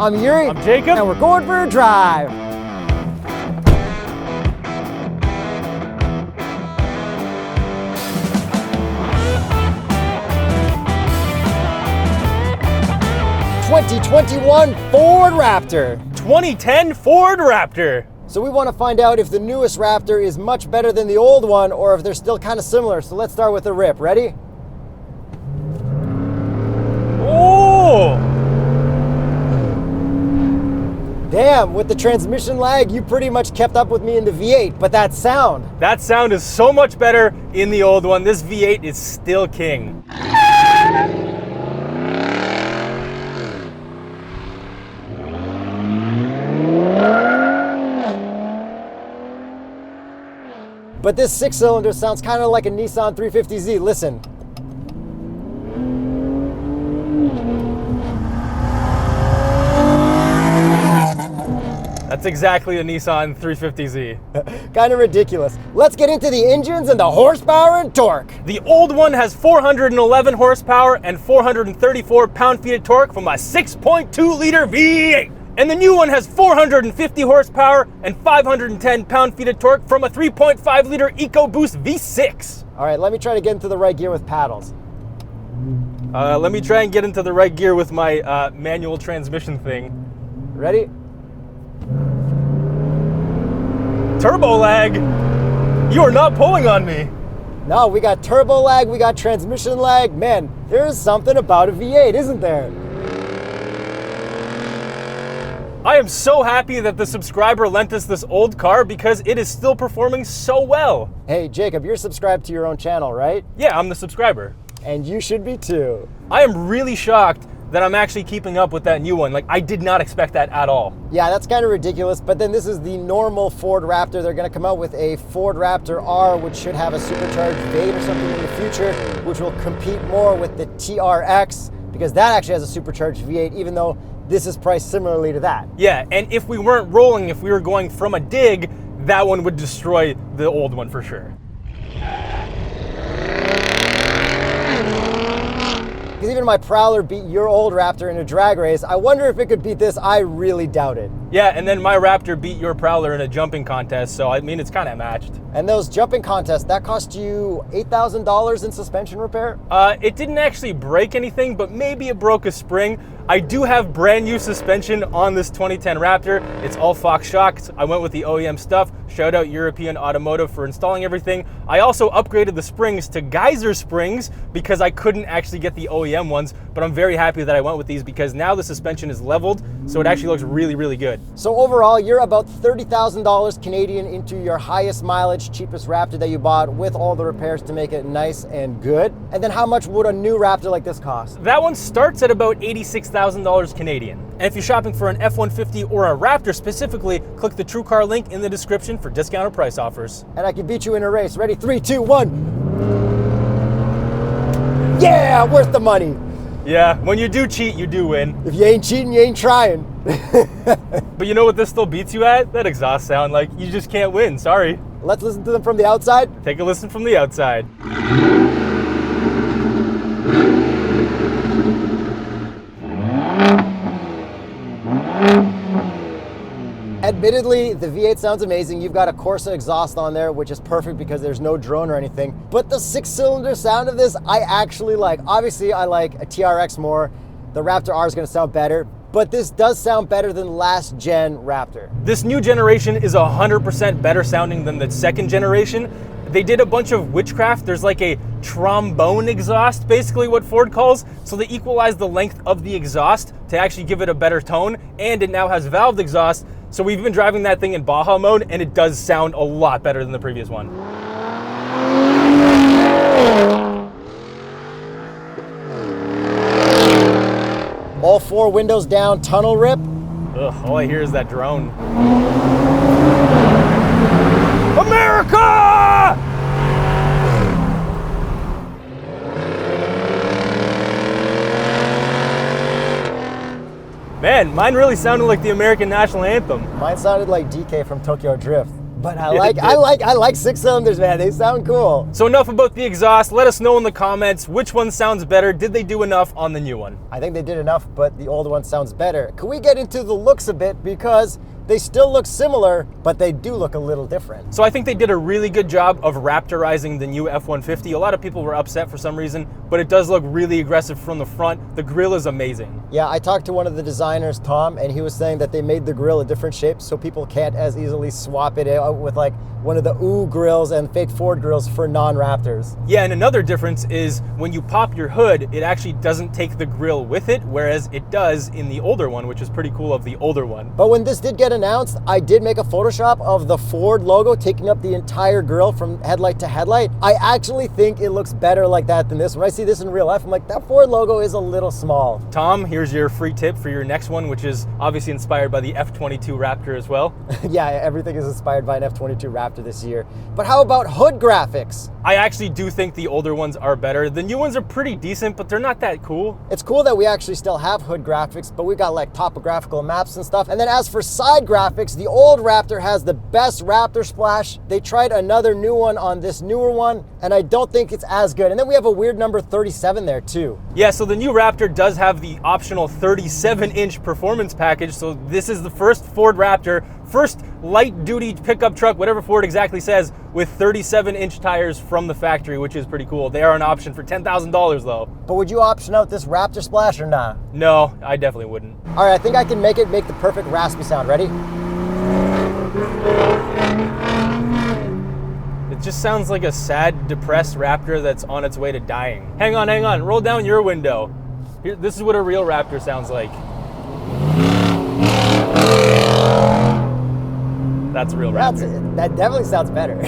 I'm Yuri. I'm Jacob. And we're going for a drive. '21 Ford Raptor. 2010 Ford Raptor. So we want to find out if the newest Raptor is much better than the old one or if they're still kind of similar. So let's start with the rip. Ready? Oh! Damn, with the transmission lag, you pretty much kept up with me in the V8, but that sound. That sound is so much better in the old one. This V8 is still king. But this 6-cylinder sounds kind of like a Nissan 350Z. Listen. That's exactly a Nissan 350Z. Kind of ridiculous. Let's get into the engines and the horsepower and torque. The old one has 411 horsepower and 434 pound-feet of torque from a 6.2-liter V8. And the new one has 450 horsepower and 510 pound-feet of torque from a 3.5-liter EcoBoost V6. All right, let me try to get into the right gear with paddles. Let me try and get into the right gear with my manual transmission thing. Ready? Turbo lag. You are not pulling on me. No, we got turbo lag, we got transmission lag. Man, there's something about a V8, isn't there? I am so happy that the subscriber lent us this old car because it is still performing so well. Hey, Jacob, you're subscribed to your own channel, right? Yeah, I'm the subscriber. And you should be too. I am really shocked that I'm actually keeping up with that new one. Like, I did not expect that at all. Yeah, that's kind of ridiculous, but then this is the normal Ford Raptor. They're gonna come out with a Ford Raptor R, which should have a supercharged V8 or something in the future, which will compete more with the TRX, because that actually has a supercharged V8, even though this is priced similarly to that. Yeah, and if we weren't rolling, if we were going from a dig, that one would destroy the old one for sure. Because even my Prowler beat your old Raptor in a drag race. I wonder if it could beat this. I really doubt it. Yeah, and then my Raptor beat your Prowler in a jumping contest, so I mean, it's kind of matched. And those jumping contests, that cost you $8,000 in suspension repair? It didn't actually break anything, but maybe it broke a spring. I do have brand new suspension on this 2010 Raptor. It's all Fox shocks. I went with the OEM stuff. Shout out European Automotive for installing everything. I also upgraded the springs to Geyser springs because I couldn't actually get the OEM ones, but I'm very happy that I went with these because now the suspension is leveled, so it actually looks really, really good. So overall, you're about $30,000 Canadian into your highest mileage, cheapest Raptor that you bought with all the repairs to make it nice and good. And then how much would a new Raptor like this cost? That one starts at about $86,000 Canadian. And if you're shopping for an F-150 or a Raptor specifically, click the TrueCar link in the description for discounted price offers. And I can beat you in a race. Ready? 3, 2, 1. Yeah, worth the money. Yeah, when you do cheat, you do win. If you ain't cheating, you ain't trying. But you know what this still beats you at? That exhaust sound. Like, you just can't win, sorry. Let's listen to them from the outside. Take a listen from the outside. Admittedly, the V8 sounds amazing. You've got a Corsa exhaust on there, which is perfect because there's no drone or anything. But the 6-cylinder sound of this, I actually like. Obviously, I like a TRX more. The Raptor R is going to sound better, but this does sound better than last gen Raptor. This new generation is 100% better sounding than the second generation. They did a bunch of witchcraft. There's like a trombone exhaust, basically what Ford calls. So they equalized the length of the exhaust to actually give it a better tone, and it now has valved exhaust. So we've been driving that thing in Baja mode, and it does sound a lot better than the previous one. All 4 windows down, tunnel rip. Ugh, all I hear is that drone. America! Man, mine really sounded like the American national anthem. Mine sounded like DK from Tokyo Drift. But I like 6 cylinders, man. They sound cool. So enough about the exhaust. Let us know in the comments which one sounds better. Did they do enough on the new one? I think they did enough, but the old one sounds better. Can we get into the looks a bit, because they still look similar, but they do look a little different. So I think they did a really good job of raptorizing the new F-150. A lot of people were upset for some reason, but it does look really aggressive from the front. The grille is amazing. Yeah, I talked to one of the designers, Tom, and he was saying that they made the grille a different shape so people can't as easily swap it out with like one of the OO grills and fake Ford grills for non-Raptors. Yeah, and another difference is when you pop your hood, it actually doesn't take the grille with it, whereas it does in the older one, which is pretty cool of the older one. But when this did get announced, I did make a Photoshop of the Ford logo taking up the entire grille from headlight to headlight. I actually think it looks better like that than this. When I see this in real life, I'm like, that Ford logo is a little small. Tom, here's your free tip for your next one, which is obviously inspired by the F-22 Raptor as well. Yeah, everything is inspired by an F-22 Raptor this year. But how about hood graphics? I actually do think the older ones are better. The new ones are pretty decent, but they're not that cool. It's cool that we actually still have hood graphics, but we got like topographical maps and stuff. And then as for side graphics, the old Raptor has the best Raptor splash. They tried another new one on this newer one, and I don't think it's as good. And then we have a weird number 37 there too. Yeah, so the new Raptor does have the optional 37-inch performance package. So this is the first Ford Raptor, first light-duty pickup truck, whatever Ford exactly says, with 37-inch tires from the factory, which is pretty cool. They are an option for $10,000 though. But would you option out this Raptor splash or not? No, I definitely wouldn't. All right, I think I can make the perfect raspy sound. Ready? It just sounds like a sad, depressed Raptor that's on its way to dying. Hang on, roll down your window. Here, this is what a real Raptor sounds like. That's a real Raptor. That definitely sounds better.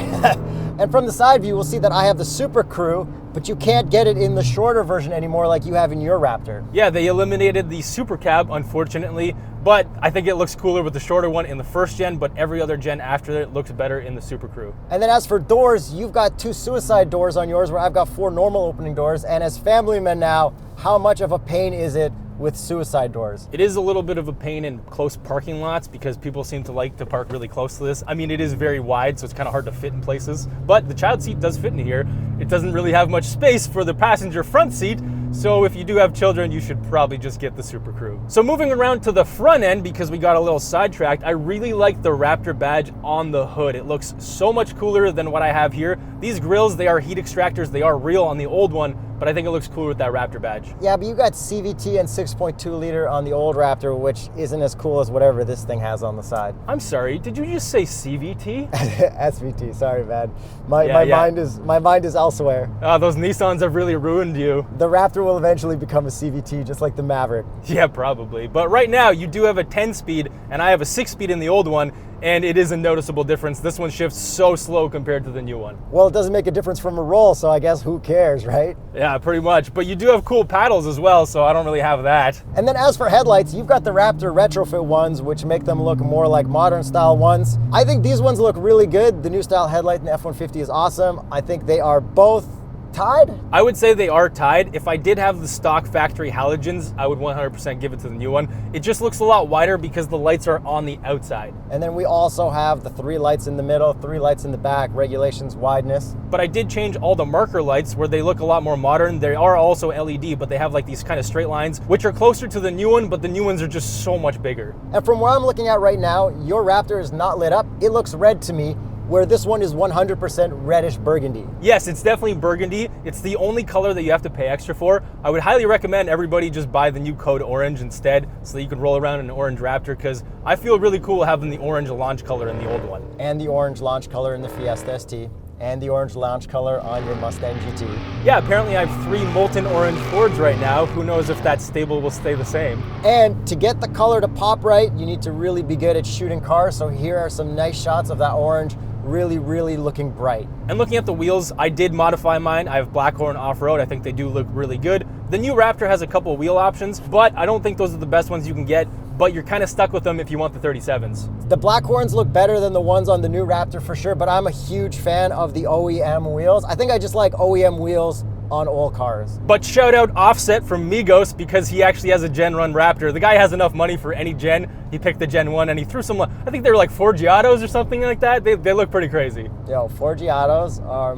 And from the side view, we'll see that I have the Super Crew, but you can't get it in the shorter version anymore like you have in your Raptor. Yeah, they eliminated the Super Cab, unfortunately, but I think it looks cooler with the shorter one in the first gen, but every other gen after it looks better in the Super Crew. And then as for doors, you've got 2 suicide doors on yours, where I've got 4 normal opening doors. And as family men now, how much of a pain is it with suicide doors? It is a little bit of a pain in close parking lots because people seem to like to park really close to this. I mean, it is very wide, so it's kind of hard to fit in places, but the child seat does fit in here. It doesn't really have much space for the passenger front seat, so if you do have children, you should probably just get the Super Crew. So moving around to the front end, because we got a little sidetracked, I really like the Raptor badge on the hood. It looks so much cooler than what I have here. These grills, they are heat extractors. They are real on the old one, but I think it looks cooler with that Raptor badge. Yeah, but you got CVT and 6.2 liter on the old Raptor, which isn't as cool as whatever this thing has on the side. I'm sorry, did you just say CVT? SVT, sorry, man. My mind is elsewhere. Those Nissans have really ruined you. The Raptor will eventually become a CVT, just like the Maverick. Yeah, probably. But right now, you do have a 10-speed, and I have a 6-speed in the old one, and it is a noticeable difference. This one shifts so slow compared to the new one. Well, it doesn't make a difference from a roll, so I guess who cares, right? Yeah, pretty much. But you do have cool paddles as well, so I don't really have that. And then as for headlights, you've got the Raptor retrofit ones, which make them look more like modern style ones. I think these ones look really good. The new style headlight in the F-150 is awesome. I think they are both tied? I would say they are tied. If I did have the stock factory halogens, I would 100% give it to the new one. It just looks a lot wider because the lights are on the outside. And then we also have the 3 lights in the middle, 3 lights in the back, regulations, wideness. But I did change all the marker lights where they look a lot more modern. They are also LED, but they have like these kind of straight lines, which are closer to the new one, but the new ones are just so much bigger. And from where I'm looking at right now, your Raptor is not lit up. It looks red to me, where this one is 100% reddish burgundy. Yes, it's definitely burgundy. It's the only color that you have to pay extra for. I would highly recommend everybody just buy the new code orange instead so that you can roll around in an orange Raptor, because I feel really cool having the orange launch color in the old one. And the orange launch color in the Fiesta ST. And the orange launch color on your Mustang GT. Yeah, apparently I have 3 molten orange Fords right now. Who knows if that stable will stay the same. And to get the color to pop right, you need to really be good at shooting cars. So here are some nice shots of that orange really looking bright. And looking at the wheels, I did modify mine. I have Blackhorn off-road. I think they do look really good. The new Raptor has a couple wheel options, but I don't think those are the best ones you can get, but you're kind of stuck with them if you want the 37s. The Blackhorns look better than the ones on the new Raptor for sure, but I'm a huge fan of the OEM wheels. I think I just like OEM wheels on all cars. But shout out Offset from Migos, because he actually has a Gen Run Raptor. The guy has enough money for any gen. He picked the Gen 1 and he threw some, I think they were like Forgiatos or something like that. They look pretty crazy. Yo, Forgiatos are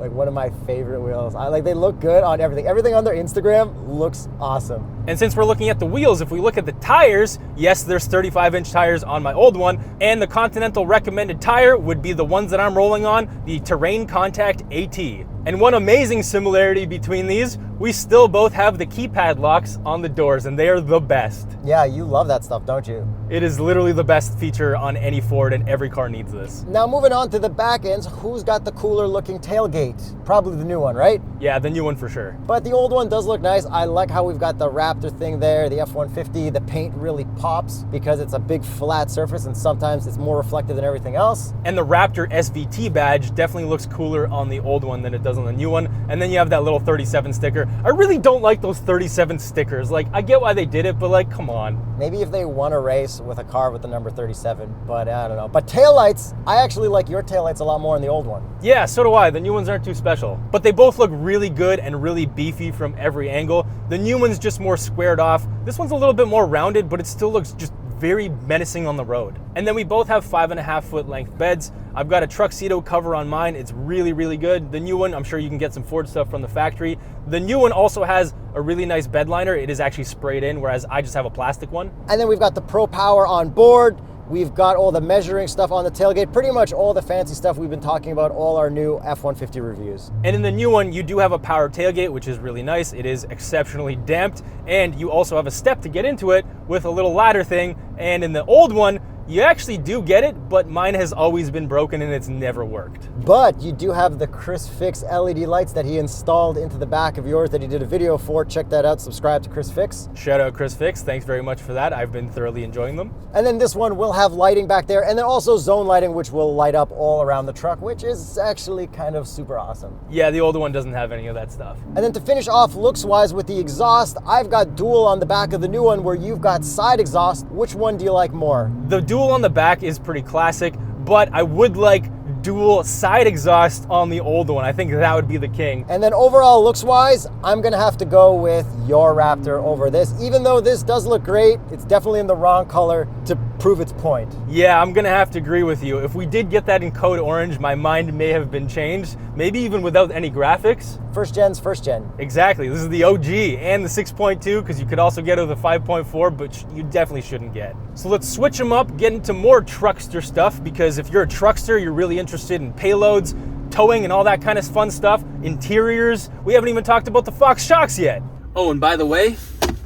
one of my favorite wheels. They look good on everything. Everything on their Instagram looks awesome. And since we're looking at the wheels, if we look at the tires, yes, there's 35-inch tires on my old one, and the Continental recommended tire would be the ones that I'm rolling on, the Terrain Contact AT. And one amazing similarity between these, we still both have the keypad locks on the doors, and they are the best. Yeah, you love that stuff, don't you? It is literally the best feature on any Ford, and every car needs this. Now moving on to the back ends, who's got the cooler looking tailgate? Probably the new one, right? Yeah, the new one for sure. But the old one does look nice. I like how we've got the Raptor thing there, the F-150. The paint really pops because it's a big flat surface and sometimes it's more reflective than everything else. And the Raptor SVT badge definitely looks cooler on the old one than it does on the new one. And then you have that little 37 sticker. I really don't like those 37 stickers. I get why they did it, but come on. Maybe if they won a race with a car with the number 37, but I don't know. But taillights, I actually like your taillights a lot more in the old one. Yeah, so do I. The new ones aren't too special. But they both look really good and really beefy from every angle. The new one's just more squared off. This one's a little bit more rounded, but it still looks just very menacing on the road. And then we both have 5.5-foot length beds. I've got a Tuxedo cover on mine. It's really, really good. The new one, I'm sure you can get some Ford stuff from the factory. The new one also has a really nice bed liner. It is actually sprayed in, whereas I just have a plastic one. And then we've got the Pro Power on board. We've got all the measuring stuff on the tailgate, pretty much all the fancy stuff we've been talking about, all our new F-150 reviews. And in the new one, you do have a power tailgate, which is really nice. It is exceptionally damped, and you also have a step to get into it with a little ladder thing. And in the old one, you actually do get it, but mine has always been broken and it's never worked. But you do have the Chris Fix LED lights that he installed into the back of yours that he did a video for. Check that out. Subscribe to Chris Fix. Shout out Chris Fix. Thanks very much for that. I've been thoroughly enjoying them. And then this one will have lighting back there, and then also zone lighting, which will light up all around the truck, which is actually kind of super awesome. Yeah, the older one doesn't have any of that stuff. And then to finish off looks-wise with the exhaust, I've got dual on the back of the new one where you've got side exhaust. Which one do you like more? The dual on the back is pretty classic, but I would like dual side exhaust on the old one. I think that would be the king. And then overall looks wise, I'm gonna have to go with your Raptor over this. Even though this does look great, it's definitely in the wrong color to prove its point. Yeah, I'm gonna have to agree with you. If we did get that in code orange, my mind may have been changed, maybe even without any graphics. First gen's first gen. Exactly, this is the OG and the 6.2, because you could also get it with a 5.4, but you definitely shouldn't get. So let's switch them up, get into more truckster stuff, because if you're a truckster, you're really interested in payloads, towing, and all that kind of fun stuff. Interiors, we haven't even talked about the Fox shocks yet. Oh, and by the way,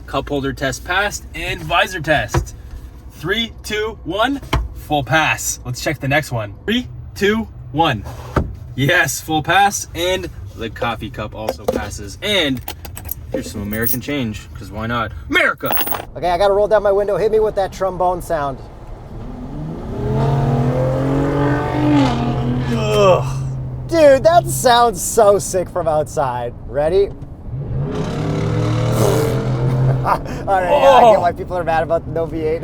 cup holder test passed and visor test. 3, 2, 1, full pass. Let's check the next one. 3, 2, 1. Yes, full pass, and the coffee cup also passes. And here's some American change, because why not? America! Okay, I gotta roll down my window. Hit me with that trombone sound. Ugh. Dude, that sounds so sick from outside. Ready? All right, yeah, I get why people are mad about the no V8.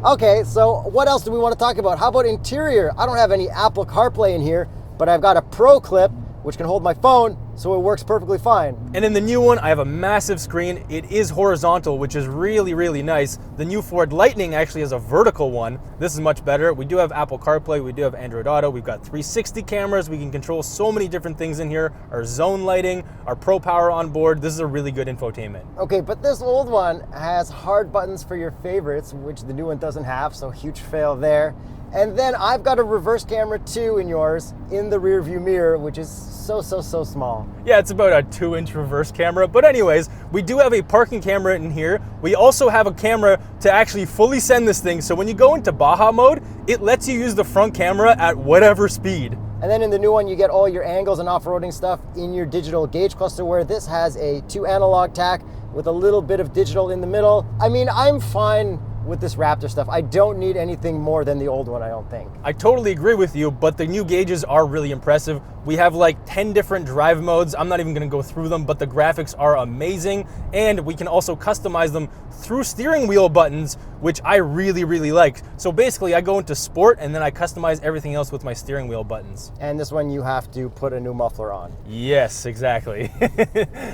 Okay, so what else do we want to talk about? How about interior? I don't have any Apple CarPlay in here, but I've got a Pro Clip, which can hold my phone, so it works perfectly fine. And in the new one, I have a massive screen. It is horizontal, which is really, really nice. The new Ford Lightning actually has a vertical one. This is much better. We do have Apple CarPlay, we do have Android Auto, we've got 360 cameras, we can control so many different things in here, our zone lighting, our Pro Power on board. This is a really good infotainment. Okay, but this old one has hard buttons for your favorites, which the new one doesn't have, so huge fail there. And then I've got a reverse camera too in yours, in the rear view mirror, which is so small. Yeah, it's about a 2-inch reverse camera. But anyways, we do have a parking camera in here. We also have a camera to actually fully send this thing. So when you go into Baja mode, it lets you use the front camera at whatever speed. And then in the new one, you get all your angles and off-roading stuff in your digital gauge cluster, where this has a 2 analog tack with a little bit of digital in the middle. I mean, I'm fine with this Raptor stuff. I don't need anything more than the old one, I don't think. I totally agree with you, but the new gauges are really impressive. We have like 10 different drive modes. I'm not even gonna go through them, but the graphics are amazing. And we can also customize them through steering wheel buttons, which I really, really like. So basically I go into sport and then I customize everything else with my steering wheel buttons. And this one you have to put a new muffler on. Yes, exactly.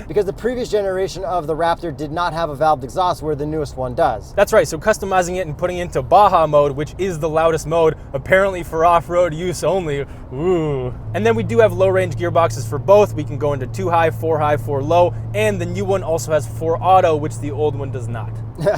Because the previous generation of the Raptor did not have a valved exhaust where the newest one does. That's right, so customizing it and putting it into Baja mode, which is the loudest mode, apparently for off-road use only. Ooh. And then we do have low-range gearboxes for both. We can go into 2 high, 4 low, and the new one also has 4 auto, which the old one does not.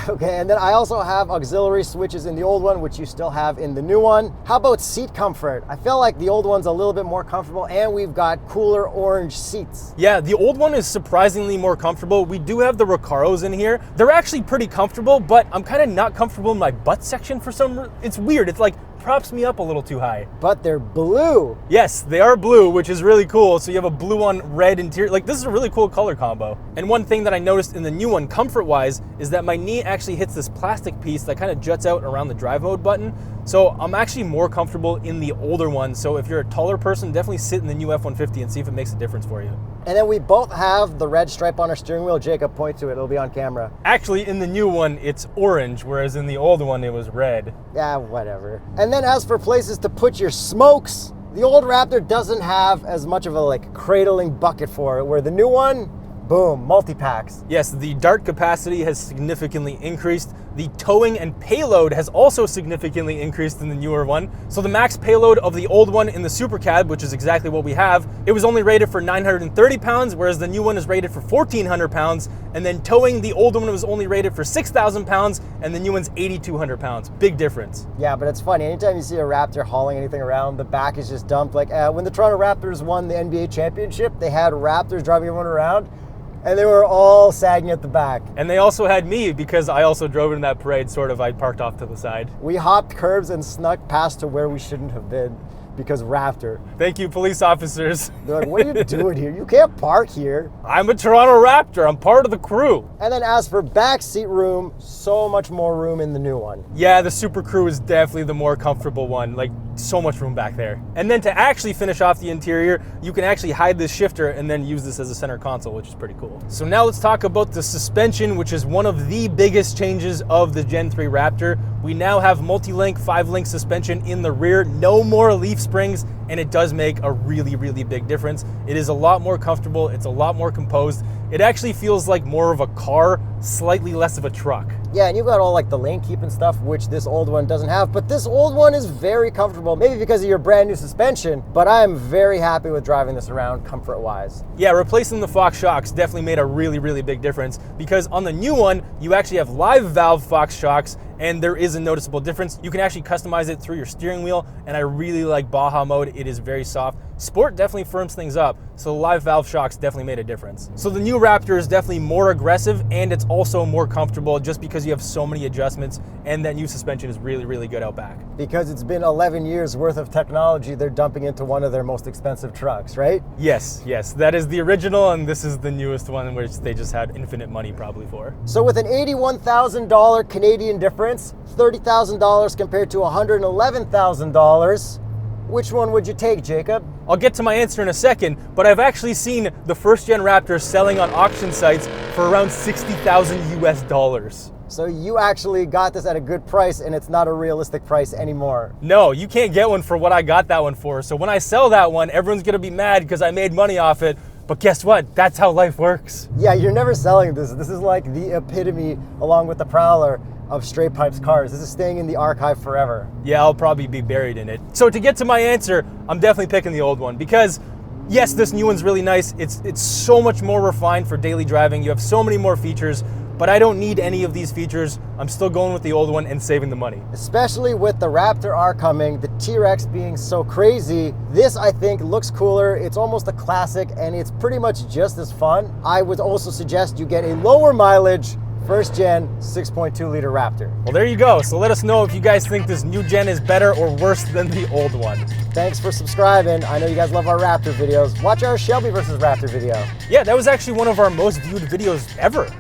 Okay, and then I also have auxiliary switches in the old one, which you still have in the new one. How about seat comfort? I feel like the old one's a little bit more comfortable, and we've got cooler orange seats. Yeah, the old one is surprisingly more comfortable. We do have the Recaros in here. They're actually pretty comfortable, but I'm kind of not comfortable in my butt section for some reason. It's weird. It's like props me up a little too high. But they're blue. Yes, they are blue, which is really cool. So you have a blue on red interior. Like, this is a really cool color combo. And one thing that I noticed in the new one, comfort-wise, is that my knee actually hits this plastic piece that kind of juts out around the drive mode button. So I'm actually more comfortable in the older one. So if you're a taller person, definitely sit in the new F-150 and see if it makes a difference for you. And then we both have the red stripe on our steering wheel. Jacob, point to it. It'll be on camera. Actually, in the new one, it's orange, whereas in the old one, it was red. Yeah, whatever. And then as for places to put your smokes, the old Raptor doesn't have as much of a like cradling bucket for it, where the new one, boom, multi-packs. Yes, the dart capacity has significantly increased. The towing and payload has also significantly increased in the newer one. So the max payload of the old one in the Super Cab, which is exactly what we have, it was only rated for 930 pounds, whereas the new one is rated for 1,400 pounds. And then towing, the old one was only rated for 6,000 pounds, and the new one's 8,200 pounds. Big difference. Yeah, but it's funny. Anytime you see a Raptor hauling anything around, the back is just dumped. Like when the Toronto Raptors won the NBA championship, they had Raptors driving everyone around, and they were all sagging at the back. And they also had me because I also drove in that parade, sort of. I parked off to the side. We hopped curbs and snuck past to where we shouldn't have been because Raptor. Thank you, police officers. They're like, what are you doing here? You can't park here. I'm a Toronto Raptor. I'm part of the crew. And then as for backseat room, so much more room in the new one. Yeah, the Super Crew is definitely the more comfortable one. Like, so much room back there. And then to actually finish off the interior, you can actually hide this shifter and then use this as a center console, which is pretty cool. So now let's talk about the suspension, which is one of the biggest changes of the Gen 3 Raptor. We now have multi-link, 5-link suspension in the rear, no more leaf springs, and it does make a really, really big difference. It is a lot more comfortable, it's a lot more composed. It actually feels like more of a car, slightly less of a truck. Yeah, and you've got all like the lane keep and stuff, which this old one doesn't have, but this old one is very comfortable, maybe because of your brand new suspension, but I am very happy with driving this around comfort-wise. Yeah, replacing the Fox shocks definitely made a really, really big difference, because on the new one, you actually have live valve Fox shocks, and there is a noticeable difference. You can actually customize it through your steering wheel, and I really like Baja mode. It is very soft. Sport definitely firms things up, so the live valve shocks definitely made a difference. So the new Raptor is definitely more aggressive, and it's also more comfortable just because you have so many adjustments, and that new suspension is really, really good out back. Because it's been 11 years worth of technology they're dumping into one of their most expensive trucks, right? Yes, that is the original, and this is the newest one, which they just had infinite money probably for. So with an $81,000 Canadian difference, $30,000 compared to $111,000, which one would you take, Jacob? I'll get to my answer in a second, but I've actually seen the first gen Raptor selling on auction sites for around $60,000 US. So you actually got this at a good price, and it's not a realistic price anymore. No, you can't get one for what I got that one for. So when I sell that one, everyone's gonna be mad because I made money off it. But guess what? That's how life works. Yeah, you're never selling this. This is like the epitome, along with the Prowler, of StraightPipes cars. This is staying in the archive forever. Yeah, I'll probably be buried in it. So to get to my answer, I'm definitely picking the old one because yes, this new one's really nice. It's so much more refined for daily driving. You have so many more features, but I don't need any of these features. I'm still going with the old one and saving the money. Especially with the Raptor R coming, the T-Rex being so crazy, this I think looks cooler. It's almost a classic and it's pretty much just as fun. I would also suggest you get a lower mileage first gen 6.2 liter Raptor. Well, there you go. So let us know if you guys think this new gen is better or worse than the old one. Thanks for subscribing. I know you guys love our Raptor videos. Watch our Shelby versus Raptor video. Yeah, that was actually one of our most viewed videos ever.